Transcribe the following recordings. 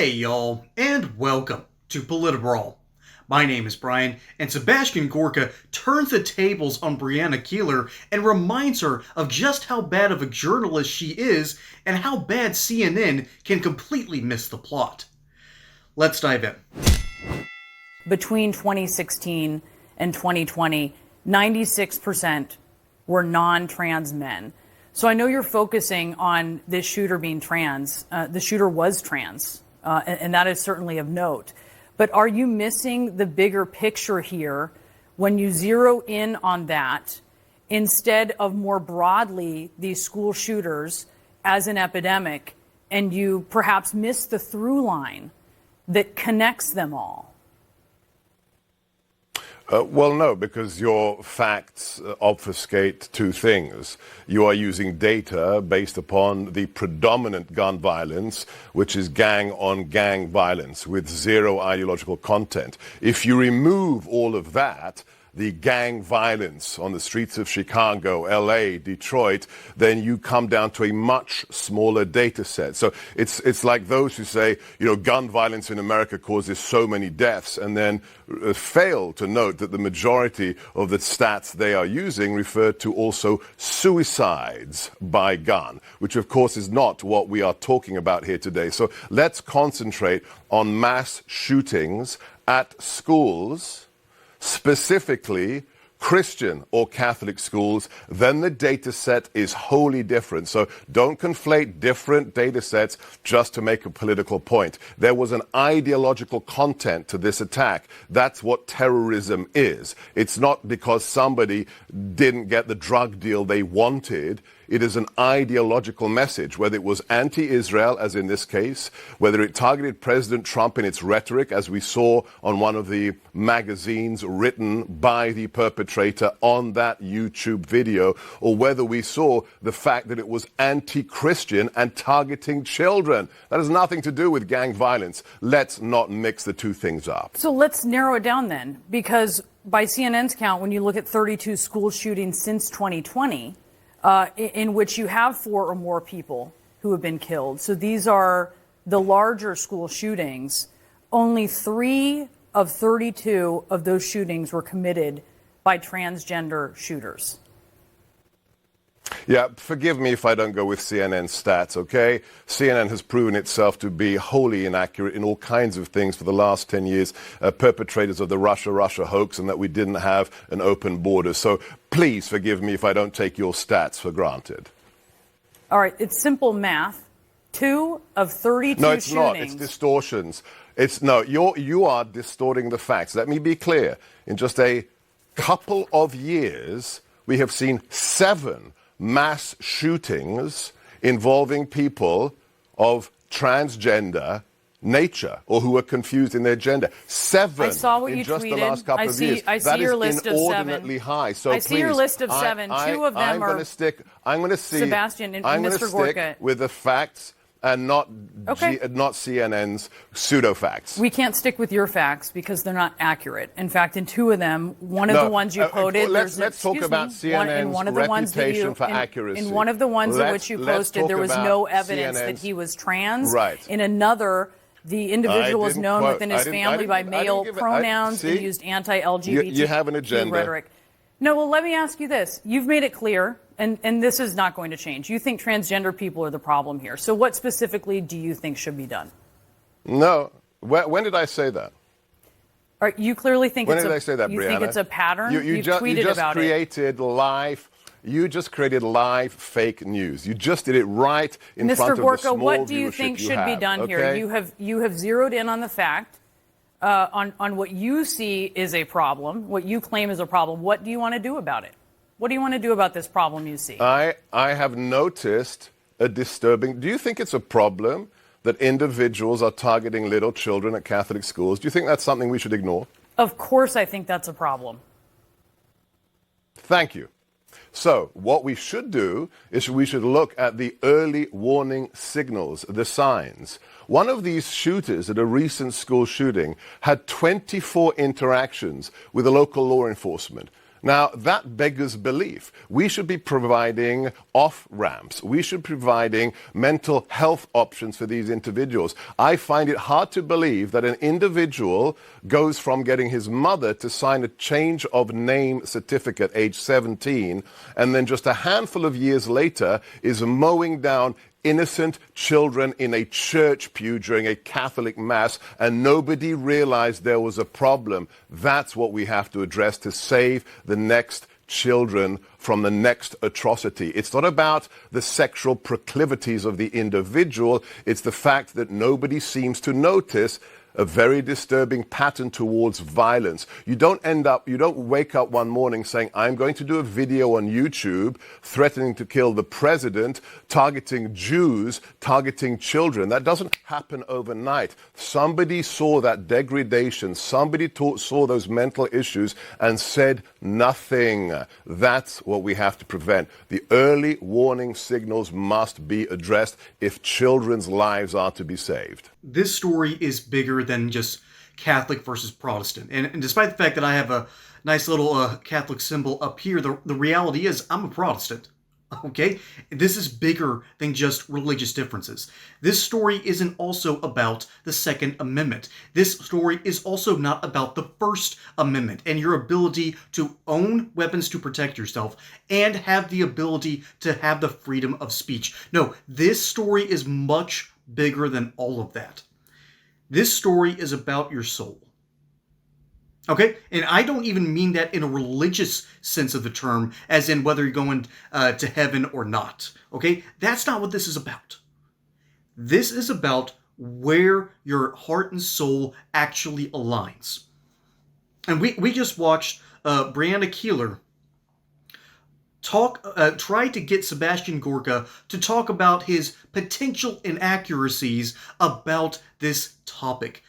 Hey y'all, and welcome to Politibrawl. My name is Brian, and Sebastian Gorka turns the tables on Brianna Keeler and reminds her of just how bad of a journalist she is and how bad CNN can completely miss the plot. Let's dive in. Between 2016 and 2020, 96% were non-trans men. So I know you're focusing on this shooter being trans. The shooter was trans, and that is certainly of note. But are you missing the bigger picture here when you zero in on that instead of more broadly these school shooters as an epidemic, and you perhaps miss the through line that connects them all? Well, no, because your facts obfuscate two things. You are using data based upon the predominant gun violence, which is gang-on-gang violence with zero ideological content. If you remove all of that, the gang violence on the streets of Chicago, LA, Detroit, then you come down to a much smaller data set. So it's like those who say, gun violence in America causes so many deaths, and then fail to note that the majority of the stats they are using refer to also suicides by gun, which of course is not what we are talking about here today. So let's concentrate on mass shootings at schools, specifically Christian or Catholic schools. Then the data set is wholly different. So don't conflate different data sets just to make a political point. There was an ideological content to this attack. That's what terrorism is. It's not because somebody didn't get the drug deal they wanted. It is an ideological message, whether it was anti-Israel, as in this case, whether it targeted President Trump in its rhetoric, as we saw on one of the magazines written by the perpetrator on that YouTube video, or whether we saw the fact that it was anti-Christian and targeting children. That has nothing to do with gang violence. Let's not mix the two things up. So let's narrow it down then, because by CNN's count, when you look at 32 school shootings since 2020, in which you have 4 or more people who have been killed. So these are the larger school shootings. Only 3 of 32 of those shootings were committed by transgender shooters. Yeah, forgive me if I don't go with CNN stats, okay? CNN has proven itself to be wholly inaccurate in all kinds of things for the last 10 years, perpetrators of the Russia hoax, and that we didn't have an open border. So please forgive me if I don't take your stats for granted. All right, it's simple math. 2 of 32 No, it's shootings. not. It's distortions. You are distorting the facts. Let me be clear. In just a couple of years, we have seen 7 mass shootings involving people of transgender nature or who are confused in their gender. 7 I saw what in you just tweeted. the last couple of years. I see that your is list of 7. inordinately high. So I see your list of 7. 2 of them are Sebastian and Mr. Gorka. Stick with the facts and not CNN's pseudo-facts. We can't stick with your facts because they're not accurate. In fact, in 2 of them, one of the ones you quoted... Let's talk about CNN's reputation for accuracy. In one of the ones in which you posted, there was no evidence that he was trans. Right. In another, the individual was known within his family by male pronouns and used anti-LGBT you have an agenda. rhetoric. No, well, let me ask you this. You've made it clear, and this is not going to change. You think transgender people are the problem here. So what specifically do you think should be done? No. When did I say that? All right, you clearly think when did I say that, you Brianna? think it's a pattern? You You've tweeted about it. You just created live fake news. You just did it right in front of the small viewership you have. Mr. Gorka, what do you think should be done here? You have zeroed in on the fact, on what you see is a problem, what you claim is a problem. What do you want to do about it? What do you want to do about this problem you see? I have noticed a disturbing... Do you think it's a problem that individuals are targeting little children at Catholic schools? Do you think that's something we should ignore? Of course I think that's a problem. Thank you. So what we should do is we should look at the early warning signals, the signs. One of these shooters at a recent school shooting had 24 interactions with the local law enforcement. Now, that beggars belief. We should be providing off-ramps. We should be providing mental health options for these individuals. I find it hard to believe that an individual goes from getting his mother to sign a change of name certificate age 17, and then just a handful of years later is mowing down innocent children in a church pew during a Catholic mass, and nobody realized there was a problem. That's what we have to address to save the next children from the next atrocity. It's not about the sexual proclivities of the individual. It's the fact that nobody seems to notice a very disturbing pattern towards violence. You don't wake up one morning saying, I'm going to do a video on YouTube threatening to kill the president, targeting Jews, targeting children. That doesn't happen overnight. Somebody saw that degradation, somebody saw those mental issues and said nothing. That's what we have to prevent. The early warning signals must be addressed if children's lives are to be saved. This story is bigger than just Catholic versus Protestant. And despite the fact that I have a nice little Catholic symbol up here, the reality is I'm a Protestant. Okay? This is bigger than just religious differences. This story isn't also about the Second Amendment. This story is also not about the First Amendment and your ability to own weapons to protect yourself and have the ability to have the freedom of speech. No, this story is much bigger than all of that. This story is about your soul. Okay? And I don't even mean that in a religious sense of the term, as in whether you're going to heaven or not. Okay? That's not what this is about. This is about where your heart and soul actually aligns. And we just watched Breonna Keeler try to get Sebastian Gorka to talk about his potential inaccuracies about this topic.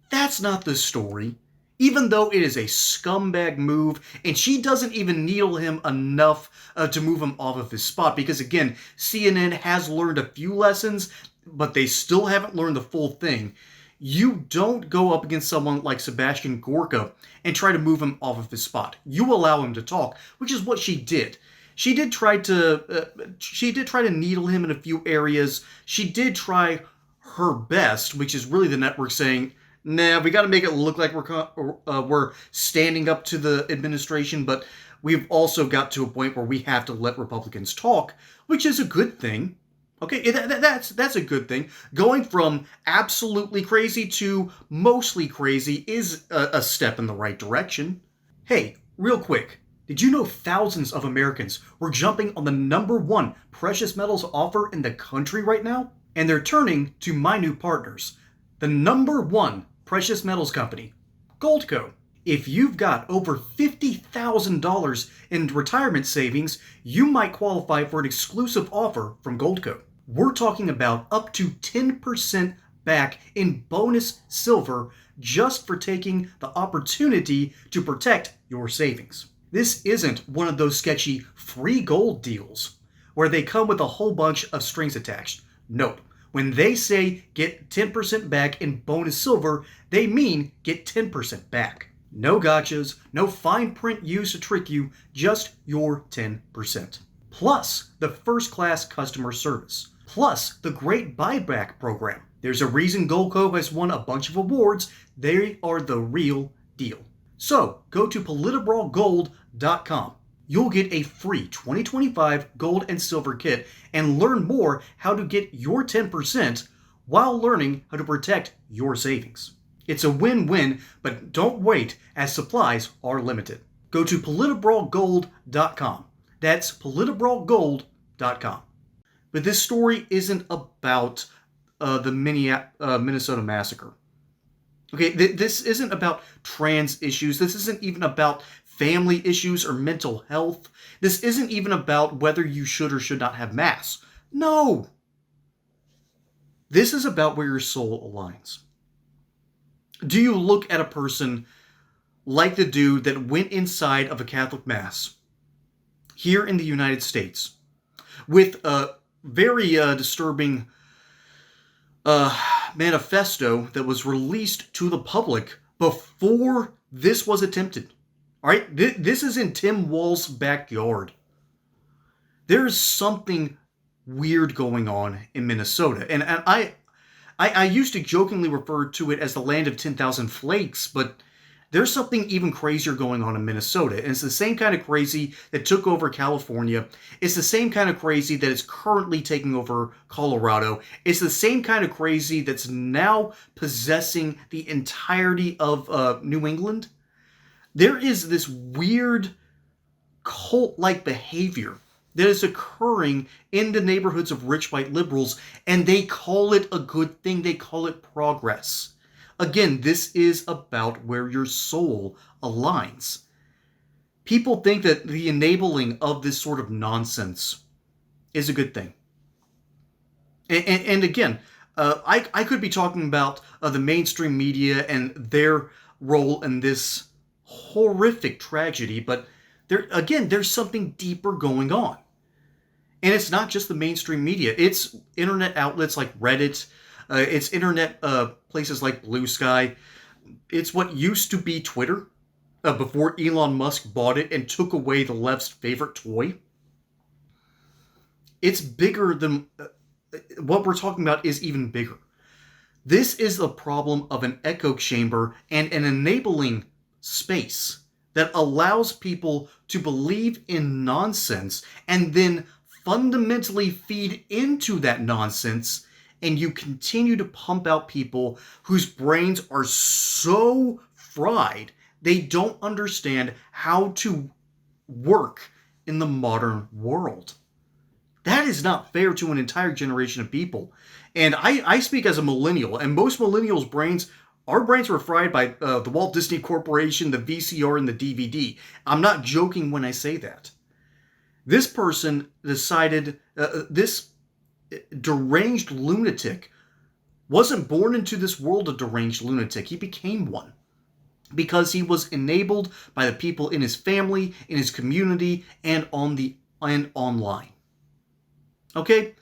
That's not the story. Even though it is a scumbag move, and she doesn't even needle him enough to move him off of his spot, because again, CNN has learned a few lessons, but they still haven't learned the full thing. You don't go up against someone like Sebastian Gorka and try to move him off of his spot. You allow him to talk, which is what she did. She did try to needle him in a few areas. She did try her best, which is really the network saying, nah, we got to make it look like we're standing up to the administration, but we've also got to a point where we have to let Republicans talk, which is a good thing. Okay, that's a good thing. Going from absolutely crazy to mostly crazy is a step in the right direction. Hey, real quick. Did you know thousands of Americans were jumping on the #1 precious metals offer in the country right now? And they're turning to my new partners, the #1 precious metals company, Goldco. If you've got over $50,000 in retirement savings, you might qualify for an exclusive offer from Goldco. We're talking about up to 10% back in bonus silver just for taking the opportunity to protect your savings. This isn't one of those sketchy free gold deals where they come with a whole bunch of strings attached. Nope. When they say get 10% back in bonus silver, they mean get 10% back. No gotchas, no fine print used to trick you, just your 10%. Plus the first-class customer service. Plus the great buyback program. There's a reason Goldco has won a bunch of awards. They are the real deal. So, go to PolitiBrawlGold.com. You'll get a free 2025 gold and silver kit and learn more how to get your 10% while learning how to protect your savings. It's a win-win, but don't wait as supplies are limited. Go to PolitiBrawlGold.com. That's PolitiBrawlGold.com. But this story isn't about the Minnesota massacre. Okay, this isn't about trans issues. This isn't even about family issues or mental health. This isn't even about whether you should or should not have masks. No! This is about where your soul aligns. Do you look at a person like the dude that went inside of a Catholic mass here in the United States with a very disturbing manifesto that was released to the public before this was attempted? All right, this is in Tim Wall's backyard. There is something weird going on in Minnesota, and I used to jokingly refer to it as the land of 10,000 flakes, but there's something even crazier going on in Minnesota. And it's the same kind of crazy that took over California. It's the same kind of crazy that is currently taking over Colorado. It's the same kind of crazy that's now possessing the entirety of New England. There is this weird cult-like behavior that is occurring in the neighborhoods of rich white liberals, and they call it a good thing. They call it progress. Again, this is about where your soul aligns. People think that the enabling of this sort of nonsense is a good thing. And again, I could be talking about the mainstream media and their role in this horrific tragedy, but there's something deeper going on. And it's not just the mainstream media. It's internet outlets like Reddit. It's internet places like Blue Sky. It's what used to be Twitter before Elon Musk bought it and took away the left's favorite toy. It's bigger than... what we're talking about is even bigger. This is the problem of an echo chamber and an enabling space that allows people to believe in nonsense and then fundamentally feed into that nonsense, and you continue to pump out people whose brains are so fried they don't understand how to work in the modern world. That is not fair to an entire generation of people. And I speak as a millennial, and most millennials' brains, our brains were fried by the Walt Disney Corporation, the VCR, and the DVD. I'm not joking when I say that. This person decided, this deranged lunatic wasn't born into this world a deranged lunatic. He became one because he was enabled by the people in his family, in his community, and online. Okay?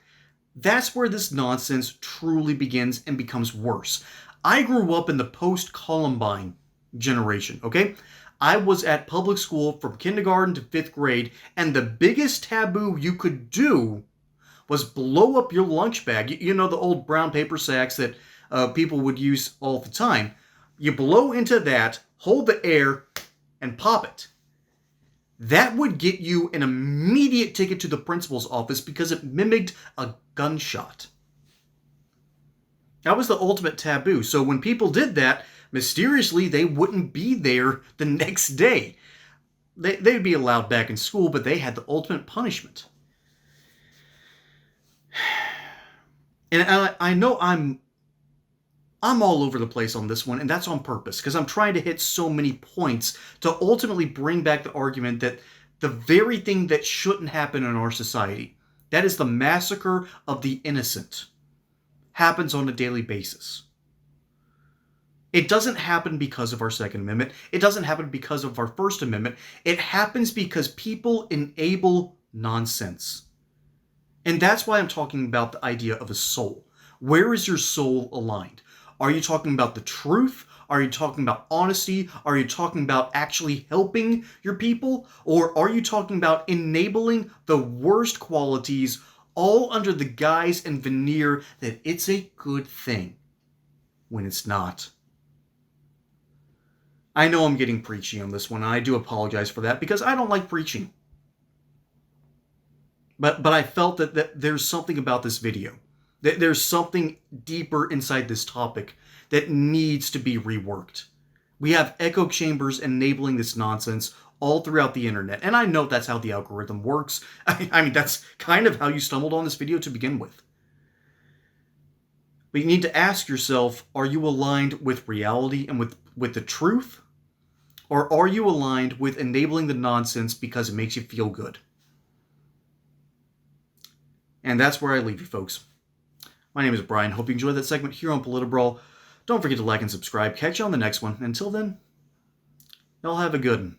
That's where this nonsense truly begins and becomes worse. I grew up in the post-Columbine generation, okay? I was at public school from kindergarten to 5th grade, and the biggest taboo you could do was blow up your lunch bag. You know, the old brown paper sacks that people would use all the time. You blow into that, hold the air, and pop it. That would get you an immediate ticket to the principal's office because it mimicked a gunshot. That was the ultimate taboo. So when people did that, mysteriously, they wouldn't be there the next day. They'd be allowed back in school, but they had the ultimate punishment. And I know I'm all over the place on this one, and that's on purpose, because I'm trying to hit so many points to ultimately bring back the argument that the very thing that shouldn't happen in our society, that is the massacre of the innocent, happens on a daily basis. It doesn't happen because of our Second Amendment. It doesn't happen because of our First Amendment. It happens because people enable nonsense. And that's why I'm talking about the idea of a soul. Where is your soul aligned? Are you talking about the truth? Are you talking about honesty? Are you talking about actually helping your people? Or are you talking about enabling the worst qualities all under the guise and veneer that it's a good thing when it's not? I know I'm getting preachy on this one, and I do apologize for that because I don't like preaching. But I felt that there's something about this video. That there's something deeper inside this topic that needs to be reworked. We have echo chambers enabling this nonsense all throughout the internet. And I know that's how the algorithm works. I mean, that's kind of how you stumbled on this video to begin with. But you need to ask yourself, are you aligned with reality and with the truth? Or are you aligned with enabling the nonsense because it makes you feel good? And that's where I leave you, folks. My name is Brian. Hope you enjoyed that segment here on Politibrawl. Don't forget to like and subscribe. Catch you on the next one. Until then, y'all have a good one.